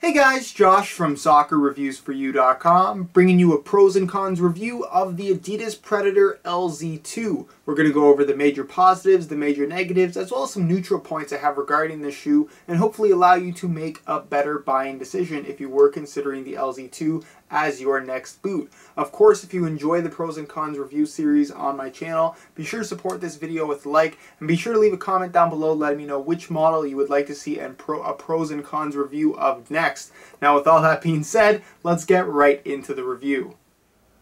Hey guys, Josh from SoccerReviewsForYou.com, bringing you a pros and cons review of the Adidas Predator LZ2. We're going to go over the major positives, the major negatives, as well as some neutral points I have regarding this shoe, and hopefully allow you to make a better buying decision if you were considering the LZ2 as your next boot. Of course, if you enjoy the pros and cons review series on my channel, be sure to support this video with a like, and be sure to leave a comment down below letting me know which model you would like to see a pros and cons review of next. Now, with all that being said, let's get right into the review.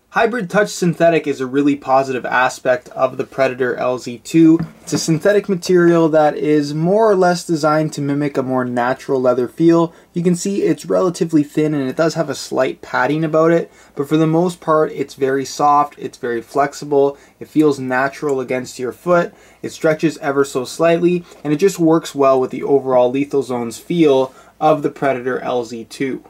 Hybrid Touch Synthetic is a really positive aspect of the Predator LZ2. It's a synthetic material that is more or less designed to mimic a more natural leather feel. You can see it's relatively thin and it does have a slight padding about it, but for the most part it's very soft, it's very flexible, it feels natural against your foot, it stretches ever so slightly, and it just works well with the overall Lethal Zones feel of the Predator LZ2.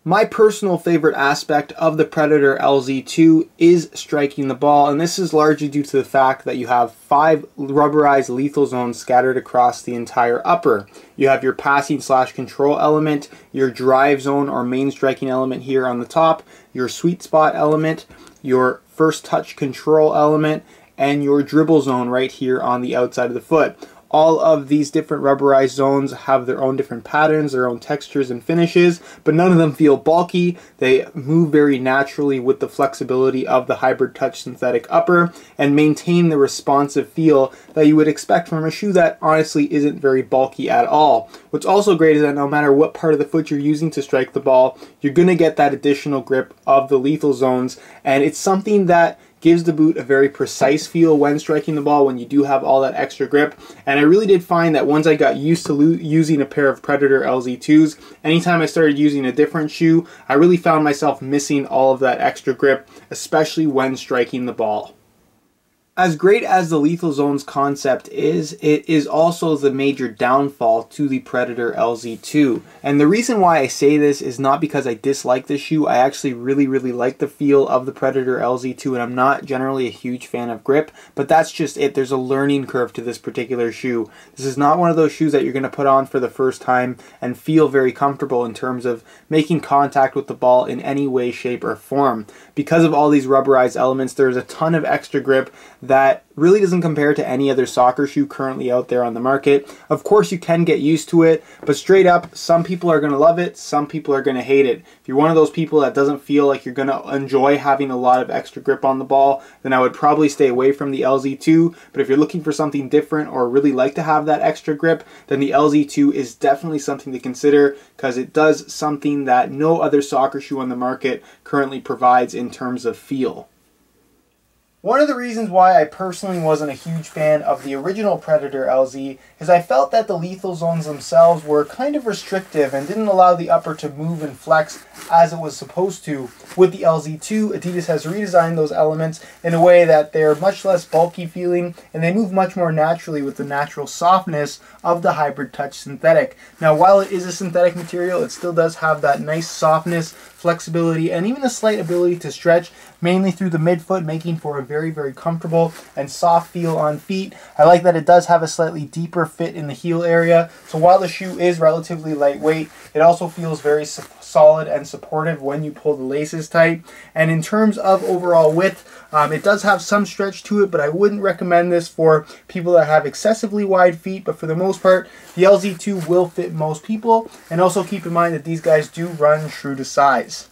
My personal favorite aspect of the Predator LZ2 is striking the ball, and this is largely due to the fact that you have 5 rubberized Lethal Zones scattered across the entire upper. You have your passing / control element, your drive zone or main striking element here on the top, your sweet spot element, your first touch control element, and your dribble zone right here on the outside of the foot. All of these different rubberized zones have their own different patterns, their own textures and finishes, but none of them feel bulky. They move very naturally with the flexibility of the Hybrid Touch Synthetic upper and maintain the responsive feel that you would expect from a shoe that honestly isn't very bulky at all. What's also great is that no matter what part of the foot you're using to strike the ball, you're going to get that additional grip of the Lethal Zones, and it's something that gives the boot a very precise feel when striking the ball when you do have all that extra grip. And I really did find that once I got used to using a pair of Predator LZ2s, anytime I started using a different shoe, I really found myself missing all of that extra grip, especially when striking the ball. As great as the Lethal Zones concept is, it is also the major downfall to the Predator LZ2. And the reason why I say this is not because I dislike the shoe. I actually really like the feel of the Predator LZ2, and I'm not generally a huge fan of grip, but that's just it. There's a learning curve to this particular shoe. This is not one of those shoes that you're going to put on for the first time and feel very comfortable in terms of making contact with the ball in any way, shape, or form. Because of all these rubberized elements, there's a ton of extra grip that really doesn't compare to any other soccer shoe currently out there on the market. Of course, you can get used to it, but straight up, some people are going to love it, some people are going to hate it. If you're one of those people that doesn't feel like you're going to enjoy having a lot of extra grip on the ball, then I would probably stay away from the LZ2. But if you're looking for something different or really like to have that extra grip, then the LZ2 is definitely something to consider because it does something that no other soccer shoe on the market currently provides in terms of feel. One of the reasons why I personally wasn't a huge fan of the original Predator LZ is I felt that the Lethal Zones themselves were kind of restrictive and didn't allow the upper to move and flex as it was supposed to. With the LZ2, Adidas has redesigned those elements in a way that they're much less bulky feeling and they move much more naturally with the natural softness of the Hybrid Touch Synthetic. Now, while it is a synthetic material, it still does have that nice softness, flexibility, and even a slight ability to stretch, mainly through the midfoot, making for a very comfortable and soft feel on feet. I like that it does have a slightly deeper fit in the heel area, so while the shoe is relatively lightweight, it also feels very solid and supportive when you pull the laces tight. And in terms of overall width, it does have some stretch to it, but I wouldn't recommend this for people that have excessively wide feet. But for the most part, the LZ2 will fit most people. And also keep in mind that these guys do run true to size.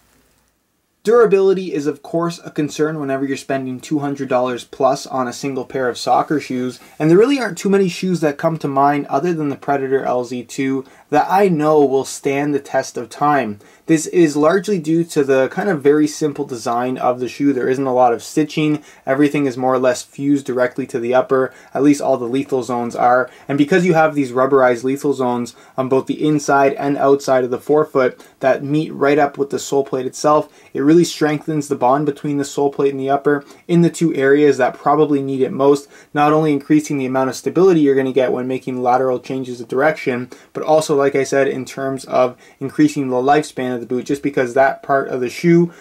Durability is of course a concern whenever you're spending $200 plus on a single pair of soccer shoes, and there really aren't too many shoes that come to mind other than the Predator LZ2 that I know will stand the test of time. This is largely due to the kind of very simple design of the shoe. There isn't a lot of stitching. Everything is more or less fused directly to the upper. At least all the Lethal Zones are. And because you have these rubberized Lethal Zones on both the inside and outside of the forefoot that meet right up with the sole plate itself, it really strengthens the bond between the sole plate and the upper in the two areas that probably need it most, not only increasing the amount of stability you're going to get when making lateral changes of direction, but also, like I said, in terms of increasing the lifespan of the boot, just because that part of the shoe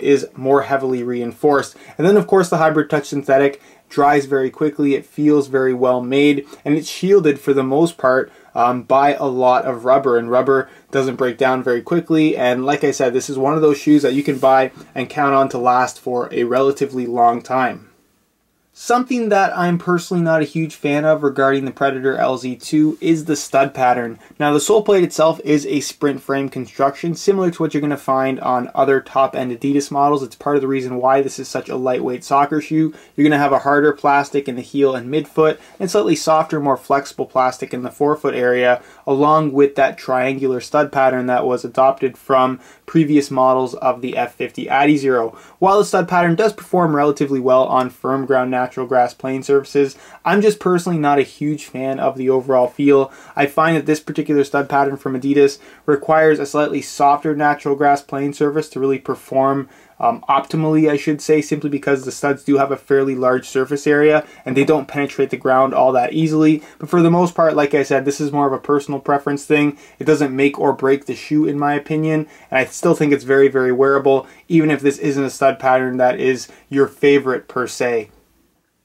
is more heavily reinforced. And then of course the Hybrid Touch Synthetic dries very quickly, it feels very well made, and it's shielded for the most part by a lot of rubber, and rubber doesn't break down very quickly. And like I said, this is one of those shoes that you can buy and count on to last for a relatively long time. Something that I'm personally not a huge fan of regarding the Predator LZ2 is the stud pattern. Now, the sole plate itself is a sprint frame construction, similar to what you're going to find on other top-end Adidas models. It's part of the reason why this is such a lightweight soccer shoe. You're going to have a harder plastic in the heel and midfoot, and slightly softer, more flexible plastic in the forefoot area, along with that triangular stud pattern that was adopted from previous models of the F50 Adizero. While the stud pattern does perform relatively well on firm ground natural grass playing surfaces, I'm just personally not a huge fan of the overall feel. I find that this particular stud pattern from Adidas requires a slightly softer natural grass playing surface to really perform optimally, I should say, simply because the studs do have a fairly large surface area and they don't penetrate the ground all that easily. But for the most part, like I said, this is more of a personal preference thing. It doesn't make or break the shoe in my opinion, and I still think it's very, very wearable, even if this isn't a stud pattern that is your favorite per se.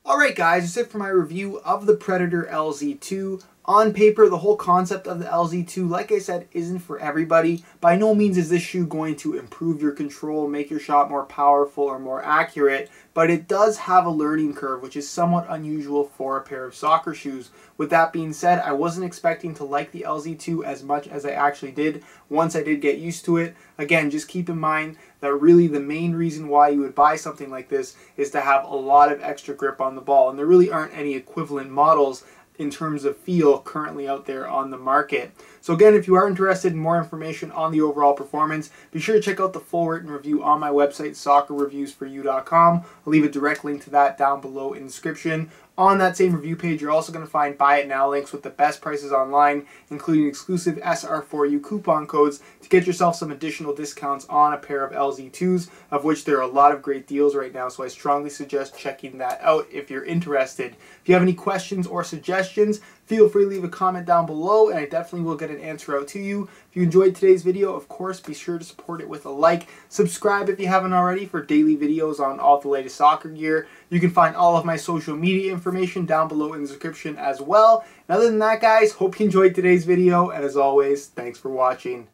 Alright guys, that's it for my review of the Predator LZ2. On paper, the whole concept of the LZ2, like I said, isn't for everybody. By no means is this shoe going to improve your control, make your shot more powerful or more accurate, but it does have a learning curve, which is somewhat unusual for a pair of soccer shoes. With that being said, I wasn't expecting to like the LZ2 as much as I actually did once I did get used to it. Again, just keep in mind that really the main reason why you would buy something like this is to have a lot of extra grip on the ball, and there really aren't any equivalent models in terms of feel currently out there on the market. So again, if you are interested in more information on the overall performance, be sure to check out the full written review on my website, soccerreviewsforyou.com. I'll leave a direct link to that down below in the description. On that same review page, you're also going to find buy it now links with the best prices online, including exclusive SR4U coupon codes to get yourself some additional discounts on a pair of LZ2s, of which there are a lot of great deals right now, so I strongly suggest checking that out if you're interested. If you have any questions or suggestions, feel free to leave a comment down below, and I definitely will get an answer out to you. If you enjoyed today's video, of course, be sure to support it with a like. Subscribe if you haven't already for daily videos on all the latest soccer gear. You can find all of my social media information down below in the description as well. And other than that, guys, hope you enjoyed today's video, and as always, thanks for watching.